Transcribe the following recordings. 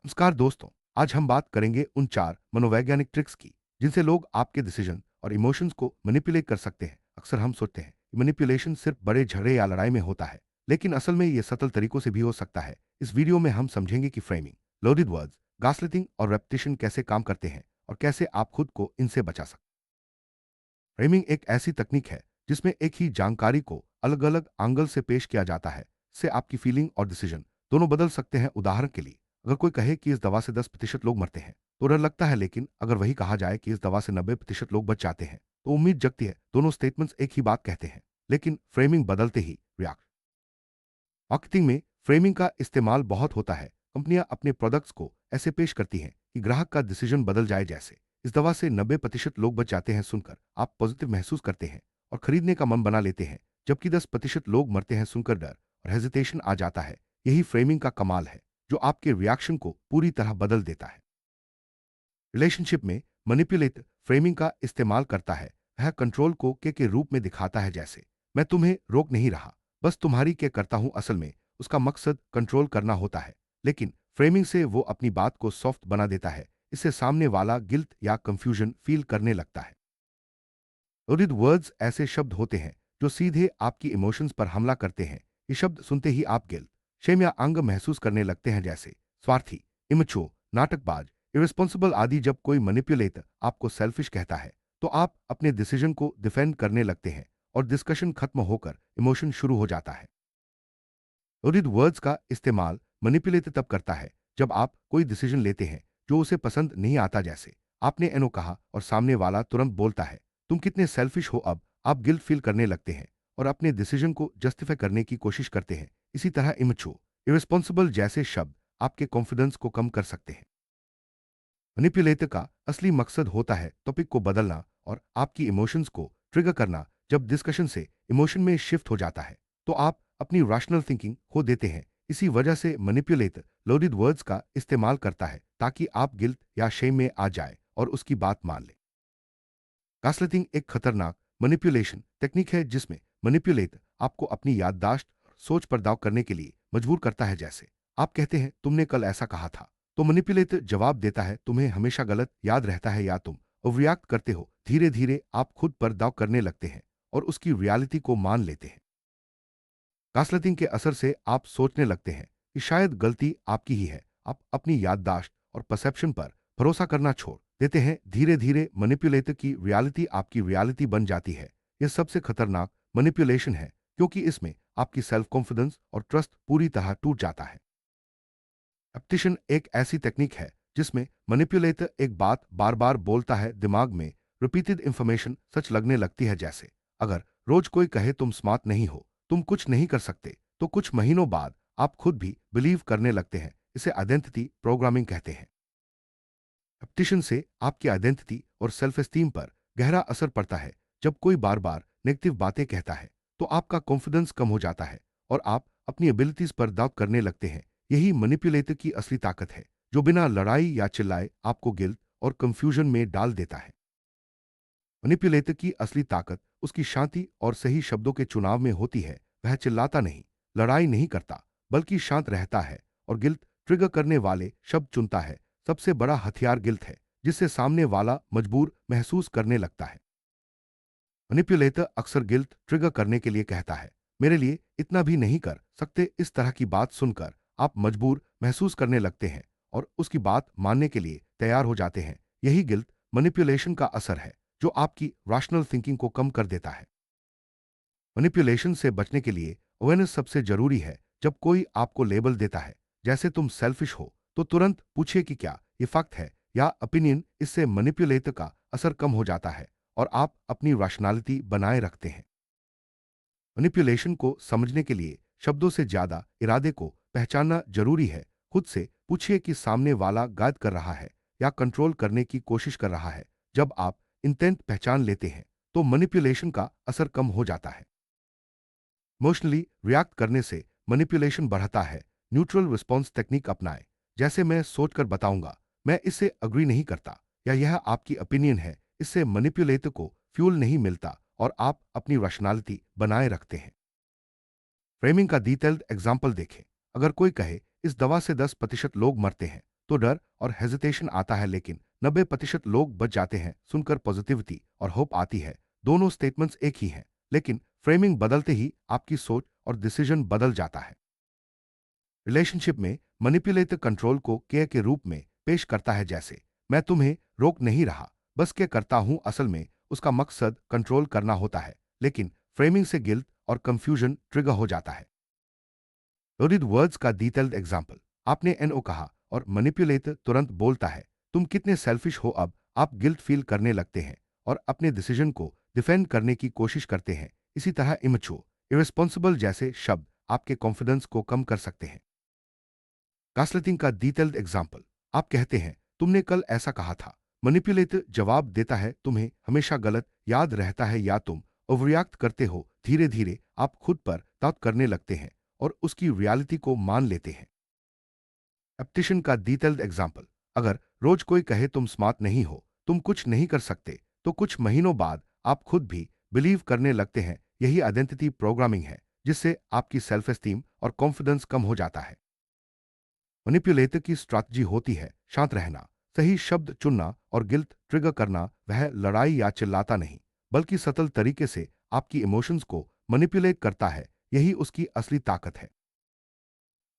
नमस्कार दोस्तों। आज हम बात करेंगे उन 4 मनोवैज्ञानिक ट्रिक्स की जिनसे लोग आपके डिसीजन और इमोशंस को मैनिपुलेट कर सकते हैं। अक्सर हम सोचते हैं कि मैनिपुलेशन सिर्फ बड़े झगड़े या लड़ाई में होता है, लेकिन असल में ये सतल तरीकों से भी हो सकता है। इस वीडियो में हम समझेंगे कि फ्रेमिंग, लोडेड वर्ड्स, गासलिटिंग और रेपिटेशन कैसे काम करते हैं और कैसे आप खुद को इनसे बचा सकते हैं। फ्रेमिंग एक ऐसी तकनीक है जिसमें एक ही जानकारी को अलग अलग एंगल से पेश किया जाता है। इससे आपकी फीलिंग और डिसीजन दोनों बदल सकते हैं। उदाहरण के लिए, अगर कोई कहे कि इस दवा से 10% लोग मरते हैं तो डर लगता है, लेकिन अगर वही कहा जाए कि इस दवा से 90% लोग बच जाते हैं तो उम्मीद जगती है। दोनों स्टेटमेंट्स एक ही बात कहते हैं, लेकिन फ्रेमिंग बदलते ही रिएक्ट। मार्केटिंग में फ्रेमिंग का इस्तेमाल बहुत होता है। कंपनियां अपने प्रोडक्ट्स को ऐसे पेश करती हैं कि ग्राहक का डिसीजन बदल जाए। जैसे, इस दवा से 90% लोग बच जाते हैं सुनकर आप पॉजिटिव महसूस करते हैं और खरीदने का मन बना लेते हैं, जबकि 10% लोग मरते हैं सुनकर डर और हेजिटेशन आ जाता है। यही फ्रेमिंग का कमाल है, जो आपके रिएक्शन को पूरी तरह बदल देता है। रिलेशनशिप में मैनिपुलेट फ्रेमिंग का इस्तेमाल करता है। वह कंट्रोल को के रूप में दिखाता है। जैसे, मैं तुम्हें रोक नहीं रहा, बस तुम्हारी के करता हूं। असल में उसका मकसद कंट्रोल करना होता है, लेकिन फ्रेमिंग से वो अपनी बात को सॉफ्ट बना देता है। इससे सामने वाला गिल्ट या कंफ्यूजन फील करने लगता है। लोडेड वर्ड्स ऐसे शब्द होते हैं जो सीधे आपकी इमोशंस पर हमला करते हैं। ये शब्द सुनते ही आप गिल्ट, शेम या अंग महसूस करने लगते हैं। जैसे स्वार्थी, इमेच्योर, नाटकबाज, इरेस्पॉन्सिबल आदि। जब कोई मैनिपुलेटर आपको सेल्फिश कहता है तो आप अपने डिसीजन को डिफेंड करने लगते हैं और डिस्कशन खत्म होकर इमोशन शुरू हो जाता है। लोडेड वर्ड्स का इस्तेमाल मैनिपुलेटर तब करता है जब आप कोई डिसीजन लेते हैं जो उसे पसंद नहीं आता। जैसे, आपने एनो कहा और सामने वाला तुरंत बोलता है, तुम कितने सेल्फिश हो। अब आप गिल्ट फील करने लगते हैं और अपने डिसीजन को जस्टिफाई करने की कोशिश करते हैं। इसी तरह इमेच्योर, इरेस्पॉन्सिबल जैसे शब्द आपके कॉन्फिडेंस को कम कर सकते हैं। मैनिपुलेटर का असली मकसद होता है टॉपिक को बदलना और आपकी इमोशंस को ट्रिगर करना। जब डिस्कशन से इमोशन में शिफ्ट हो जाता है तो आप अपनी रैशनल थिंकिंग खो देते हैं। इसी वजह से मैनिपुलेटर लोडेड वर्ड्स का इस्तेमाल करता है ताकि आप गिल्ट या शेम में आ जाए और उसकी बात मान लें। गासलाइटिंग एक खतरनाक मैनिपुलेशन टेक्निक है जिसमें मैनिपुलेटर आपको अपनी याददाश्त और सोच पर दांव करने के लिए मजबूर करता है। जैसे, आप कहते हैं, तुमने कल ऐसा कहा था, तो मैनिपुलेटर जवाब देता है, तुम्हें हमेशा गलत याद रहता है या तुम ओवररिएक्ट करते हो। धीरे धीरे आप खुद पर दांव करने लगते हैं और उसकी रियलिटी को मान लेते हैं। गासलाइटिंग के असर से आप सोचने लगते हैं कि शायद गलती आपकी ही है। आप अपनी याददाश्त और परसेप्शन पर भरोसा करना छोड़ देते हैं। धीरे धीरे मैनिपुलेटर की रियलिटी आपकी रियलिटी बन जाती है। यह सबसे खतरनाक मैनिपुलेशन है क्योंकि इसमें आपकी सेल्फ कॉन्फिडेंस और ट्रस्ट पूरी तरह टूट जाता है। रेपिटेशन एक ऐसी टेक्निक है जिसमें मैनिपुलेटर एक बात बार बार बोलता है। दिमाग में रिपीटेड इंफॉर्मेशन सच लगने लगती है। जैसे, अगर रोज कोई कहे तुम स्मार्ट नहीं हो, तुम कुछ नहीं कर सकते, तो कुछ महीनों बाद आप खुद भी बिलीव करने लगते हैं। इसे आइडेंटिटी प्रोग्रामिंग कहते हैं। रेपिटेशन से आपकी आइडेंटिटी और सेल्फ एस्टीम पर गहरा असर पड़ता है। जब कोई बार बार नेगेटिव बातें कहता है तो आपका कॉन्फिडेंस कम हो जाता है और आप अपनी एबिलिटीज पर डाउट करने लगते हैं। यही मैनिपुलेटर की असली ताकत है, जो बिना लड़ाई या चिल्लाए आपको गिल्ट और कंफ्यूजन में डाल देता है। मैनिपुलेटर की असली ताकत उसकी शांति और सही शब्दों के चुनाव में होती है। वह चिल्लाता नहीं, लड़ाई नहीं करता, बल्कि शांत रहता है और गिल्ट ट्रिगर करने वाले शब्द चुनता है। सबसे बड़ा हथियार गिल्ट है, जिससे सामने वाला मजबूर महसूस करने लगता है। मैनिपुलेटर अक्सर गिल्ट ट्रिगर करने के लिए कहता है, मेरे लिए इतना भी नहीं कर सकते। इस तरह की बात सुनकर आप मजबूर महसूस करने लगते हैं और उसकी बात मानने के लिए तैयार हो जाते हैं। यही गिल्ट मैनिपुलेशन का असर है, जो आपकी रैशनल थिंकिंग को कम कर देता है। मैनिपुलेशन से बचने के लिए अवेयरनेस सबसे जरूरी है। जब कोई आपको लेबल देता है, जैसे तुम सेल्फिश हो, तो तुरंत पूछिए कि क्या ये फैक्ट है या ओपिनियन। इससे मैनिपुलेटर का असर कम हो जाता है और आप अपनी रैशनैलिटी बनाए रखते हैं। मैनिपुलेशन को समझने के लिए शब्दों से ज्यादा इरादे को पहचानना जरूरी है। खुद से पूछिए कि सामने वाला गाइड कर रहा है या कंट्रोल करने की कोशिश कर रहा है। जब आप इंटेंट पहचान लेते हैं तो मैनिपुलेशन का असर कम हो जाता है। इमोशनली रिएक्ट करने से मैनिपुलेशन बढ़ता है। न्यूट्रल रिस्पॉन्स टेक्निक अपनाएं। जैसे, मैं सोचकर बताऊंगा, मैं इससे अग्री नहीं करता, या यह आपकी ओपिनियन है। इससे मैनिपुलेटर को फ्यूल नहीं मिलता और आप अपनी रैशनैलिटी बनाए रखते हैं। फ्रेमिंग का डिटेल्ड एग्जाम्पल देखें। अगर कोई कहे, इस दवा से 10% लोग मरते हैं, तो डर और हेजिटेशन आता है, लेकिन 90% लोग बच जाते हैं। सुनकर पॉजिटिविटी और होप आती है। दोनों स्टेटमेंट्स एक ही हैं, लेकिन फ्रेमिंग बदलते ही आपकी सोच और डिसीजन बदल जाता है। रिलेशनशिप में मैनिपुलेटिव कंट्रोल को केयर के रूप में पेश करता है, जैसे मैं तुम्हें रोक नहीं रहा, बस क्या करता हूं। असल में उसका मकसद कंट्रोल करना होता है, लेकिन फ्रेमिंग से गिल्ट और कंफ्यूजन ट्रिगर हो जाता है। लोडेड वर्ड्स का डिटेल्ड एग्जाम्पल। आपने एनओ कहा और मैनिपुलेटर तुरंत बोलता है तुम कितने सेल्फिश हो। अब आप गिल्ट फील करने लगते हैं और अपने डिसीजन को डिफेंड करने की कोशिश करते हैं। इसी तरह इमेच्योर, इरेस्पॉन्सिबल जैसे शब्द आपके कॉन्फिडेंस को कम कर सकते हैं। गास्लिटिंग का डिटेल्ड एग्जाम्पल। आप कहते हैं तुमने कल ऐसा कहा था। मैनिपुलेटर जवाब देता है तुम्हें हमेशा गलत याद रहता है या तुम ओवररिएक्ट करते हो। धीरे धीरे आप खुद पर डाउट करने लगते हैं और उसकी रियलिटी को मान लेते हैं। एप्टिशन का डिटेल्ड एग्जाम्पल। अगर रोज कोई कहे तुम स्मार्ट नहीं हो, तुम कुछ नहीं कर सकते, तो कुछ महीनों बाद आप खुद भी बिलीव करने लगते हैं। यही आइडेंटिटी प्रोग्रामिंग है, जिससे आपकी सेल्फ एस्टीम और कॉन्फिडेंस कम हो जाता है। मैनिपुलेटर की स्ट्रैटेजी होती है शांत रहना, सही शब्द चुनना और गिल्ट ट्रिगर करना। वह लड़ाई या चिल्लाता नहीं, बल्कि सटल तरीके से आपकी इमोशंस को मैनिपुलेट करता है। यही उसकी असली ताकत है।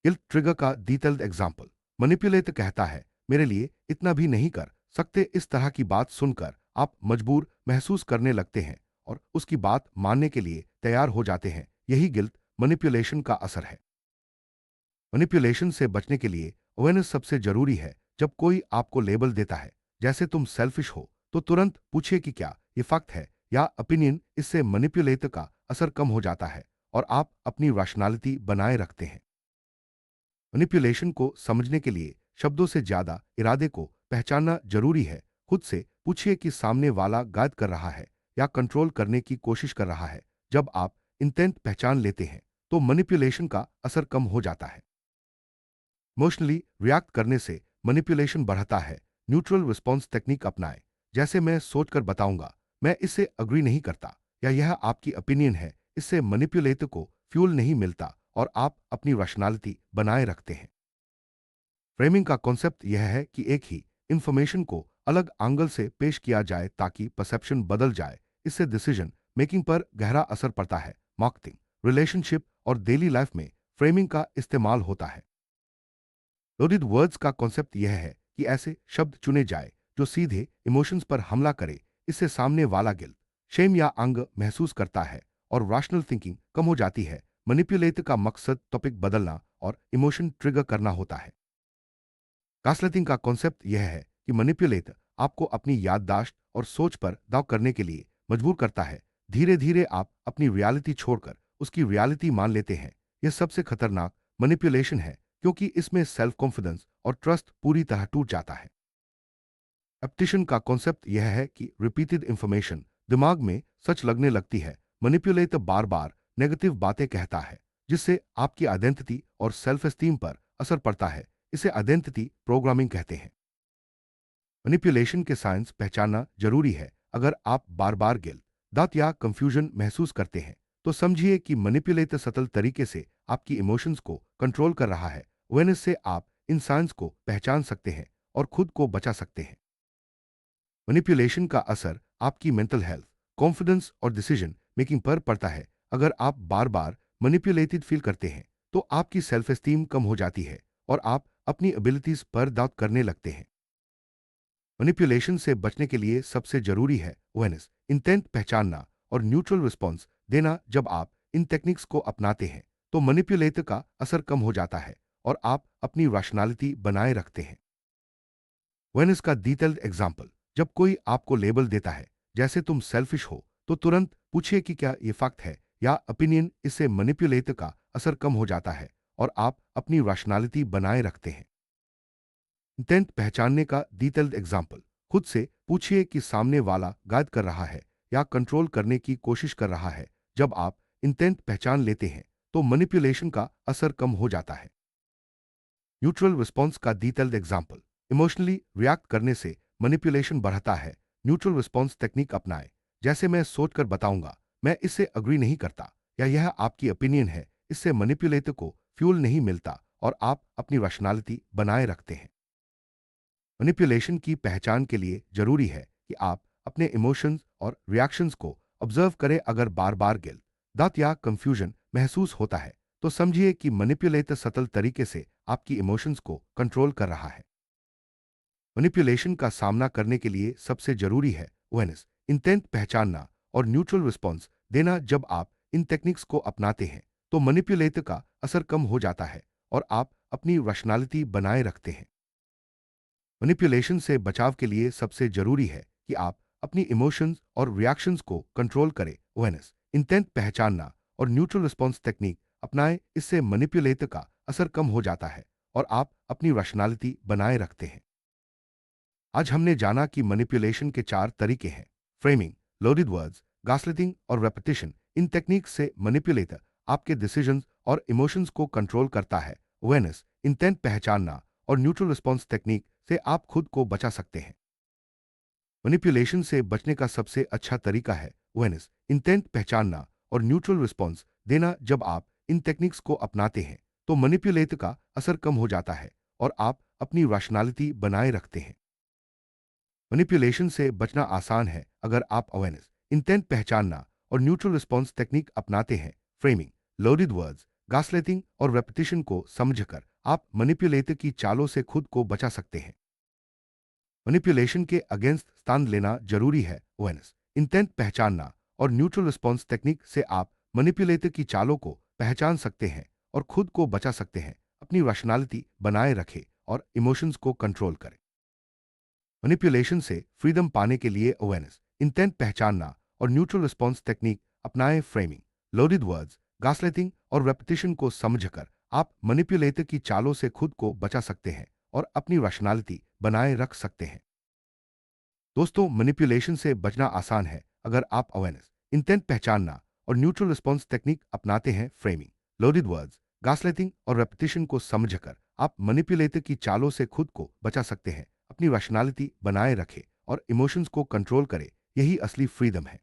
गिल्ट ट्रिगर का डिटेल्ड एग्जाम्पल। मैनिपुलेटर कहता है मेरे लिए इतना भी नहीं कर सकते। इस तरह की बात सुनकर आप मजबूर महसूस करने लगते हैं और उसकी बात मानने के लिए तैयार हो जाते हैं। यही गिल्ट मैनिपुलेशन का असर है। मैनिपुलेशन से बचने के लिए अवेयरनेस सबसे जरूरी है। जब कोई आपको लेबल देता है जैसे तुम सेल्फिश हो, तो तुरंत पूछिए कि क्या ये फैक्ट है या ओपिनियन। इससे मैनिपुलेटर का असर कम हो जाता है और आप अपनी रैशनैलिटी बनाए रखते हैं। मैनिपुलेशन को समझने के लिए शब्दों से ज्यादा इरादे को पहचानना जरूरी है। खुद से पूछिए कि सामने वाला गाइड कर रहा है या कंट्रोल करने की कोशिश कर रहा है। जब आप इंटेंट पहचान लेते हैं, तो मैनिपुलेशन का असर कम हो जाता है। इमोशनली रिएक्ट करने से मैनिपुलेशन बढ़ता है। न्यूट्रल रिस्पॉन्स टेक्निक अपनाएं, जैसे मैं सोचकर बताऊंगा, मैं इससे अग्री नहीं करता या यह आपकी ओपिनियन है। इससे मैनिपुलेटर को फ्यूल नहीं मिलता और आप अपनी रैशनैलिटी बनाए रखते हैं। फ्रेमिंग का कॉन्सेप्ट यह है कि एक ही इंफॉर्मेशन को अलग एंगल से पेश किया जाए ताकि परसेप्शन बदल जाए। इससे डिसीजन मेकिंग पर गहरा असर पड़ता है। मार्केटिंग, रिलेशनशिप और डेली लाइफ में फ्रेमिंग का इस्तेमाल होता है। लोडेड वर्ड्स का कॉन्सेप्ट यह है कि ऐसे शब्द चुने जाए जो सीधे इमोशंस पर हमला करे। इससे सामने वाला गिल्ट, शेम या अंग महसूस करता है और रैशनल थिंकिंग कम हो जाती है। मैनिपुलेटर का मकसद टॉपिक बदलना और इमोशन ट्रिगर करना होता है। गास्लाइटिंग का कॉन्सेप्ट यह है कि मैनिपुलेटर आपको अपनी याददाश्त और सोच पर दाव करने के लिए मजबूर करता है। धीरे धीरे आप अपनी रियलिटी छोड़कर उसकी रियलिटी मान लेते हैं। यह सबसे खतरनाक मैनिपुलेशन है, क्योंकि इसमें सेल्फ कॉन्फिडेंस और ट्रस्ट पूरी तरह टूट जाता है। एप्टिशन का कॉन्सेप्ट यह है कि रिपीटेड इंफॉर्मेशन दिमाग में सच लगने लगती है। मैनिपुलेटर बार बार नेगेटिव बातें कहता है, जिससे आपकी आइडेंटिटी और सेल्फ एस्टीम पर असर पड़ता है। इसे आइडेंटिटी प्रोग्रामिंग कहते हैं। मैनिपुलेशन के साइंस पहचानना जरूरी है। अगर आप बार बार गिल्ट, डाउट या कंफ्यूजन महसूस करते हैं, तो समझिए कि मैनिपुलेटर सटल तरीके से आपकी इमोशंस को कंट्रोल कर रहा है। अवेयरनेस से आप इन साइंस को पहचान सकते हैं और खुद को बचा सकते हैं। मैनिपुलेशन का असर आपकी मेंटल हेल्थ, कॉन्फिडेंस और डिसीजन मेकिंग पर पड़ता है। अगर आप बार बार मैनिपुलेटेड फील करते हैं, तो आपकी सेल्फ एस्टीम कम हो जाती है और आप अपनी एबिलिटीज पर डाउट करने लगते हैं। मैनिपुलेशन से बचने के लिए सबसे जरूरी है अवेयरनेस, इंटेंट पहचानना और न्यूट्रल रिस्पॉन्स देना। जब आप इन टेक्निक्स को अपनाते हैं, तो मैनिपुलेटर का असर कम हो जाता है और आप अपनी रैशनैलिटी बनाए रखते हैं। अवेयरनेस का डिटेल्ड एग्जाम्पल। जब कोई आपको लेबल देता है जैसे तुम सेल्फिश हो, तो तुरंत पूछिए कि क्या ये फैक्ट है या ओपिनियन। इससे मैनिपुलेटर का असर कम हो जाता है और आप अपनी रैशनैलिटी बनाए रखते हैं। इंटेंट पहचानने का डिटेल्ड एग्जाम्पल। खुद से पूछिए कि सामने वाला गाइड कर रहा है या कंट्रोल करने की कोशिश कर रहा है। जब आप इंटेंट पहचान लेते हैं, तो मैनिपुलेशन का असर कम हो जाता है। न्यूट्रल रिस्पॉन्स का डिटेल्ड एग्जाम्पल। इमोशनली रिएक्ट करने से मैनिपुलेशन बढ़ता है। न्यूट्रल रिस्पॉन्स टेक्निक अपनाएं, जैसे मैं सोचकर बताऊंगा, मैं इससे अग्री नहीं करता या यह आपकी ओपिनियन है। इससे मैनिपुलेटर को फ्यूल नहीं मिलता और आप अपनी रैशनैलिटी बनाए रखते हैं। मैनिपुलेशन की पहचान के लिए जरूरी है कि आप अपने इमोशंस और रिएक्शंस को ऑब्जर्व करें। अगर बार बार गिल्ट, दर्द या कंफ्यूजन महसूस होता है तो समझिए कि मैनिपुलेटर सटल तरीके से आपकी इमोशंस को कंट्रोल कर रहा है। मैनिपुलेशन का सामना करने के लिए सबसे जरूरी है अवेयरनेस, इंटेंट पहचानना और न्यूट्रल रिस्पॉन्स देना। जब आप इन टेक्निक्स को अपनाते हैं तो मैनिपुलेटर का असर कम हो जाता है और आप अपनी रैशनैलिटी बनाए रखते हैं। मैनिपुलेशन से बचाव के लिए सबसे जरूरी है कि आप अपनी इमोशंस और रिएक्शंस को कंट्रोल करें। अवेयरनेस, इंटेंट पहचानना और न्यूट्रल रिस्पॉन्स टेक्निक अपनाएं। इससे मैनिपुलेटर का असर कम हो जाता है और आप अपनी रैशनैलिटी बनाए रखते हैं। आज हमने जाना कि मैनिपुलेशन के 4 तरीके हैं: फ्रेमिंग, लोडेड वर्ड्स, गासलाइटिंग और रेपिटेशन। इन टेक्निक से मैनिपुलेटर आपके डिसीजंस और इमोशंस को कंट्रोल करता है। अवेयरनेस, इंटेंट पहचानना और न्यूट्रल रिस्पॉन्स टेक्निक से आप खुद को बचा सकते हैं। मैनिपुलेशन से बचने का सबसे अच्छा तरीका है अवेयरनेस, इंटेंट पहचानना और न्यूट्रल रिस्पॉन्स देना। जब आप इन टेक्निक्स को अपनाते हैं तो मैनिपुलेटर का असर कम हो जाता है और आप अपनी रैशनैलिटी बनाए रखते हैं। मैनिपुलेशन से बचना आसान है अगर आप अवेयरनेस, इंटेंट पहचानना और न्यूट्रल रिस्पॉन्स टेक्निक अपनाते हैं। फ्रेमिंग, लोडेड वर्ड्स, गासलाइटिंग और रेपिटेशन को समझकर आप मैनिपुलेटर की चालों से खुद को बचा सकते हैं। मैनिपुलेशन के अगेंस्ट स्टैंड लेना जरूरी है। अवेयरनेस, इंटेंट पहचानना और न्यूट्रल रिस्पॉन्स टेक्निक से आप मैनिपुलेटर की चालों को पहचान सकते हैं और खुद को बचा सकते हैं। अपनी रैशनैलिटी बनाए रखें और इमोशंस को कंट्रोल करें। मैनिपुलेशन से फ्रीडम पाने के लिए अवेयरनेस, इंटेंट पहचानना और न्यूट्रल रिस्पॉन्स टेक्निक अपनाएं। फ्रेमिंग, लोडेड वर्ड्स, गासलाइटिंग और रेपिटेशन को समझकर आप मैनिपुलेटर की चालों से खुद को बचा सकते हैं और अपनी रैशनैलिटी बनाए रख सकते हैं। दोस्तों, मैनिपुलेशन से बचना आसान है अगर आप अवेयरनेस, इंटेंट पहचानना और न्यूट्रल रिस्पॉन्स टेक्निक अपनाते हैं। फ्रेमिंग, लोडेड वर्ड्स, गासलाइटिंग और रेपिटेशन को समझकर आप मैनिपुलेटर की चालों से खुद को बचा सकते हैं। अपनी रैशनैलिटी बनाए रखें और इमोशंस को कंट्रोल करें। यही असली फ्रीडम है।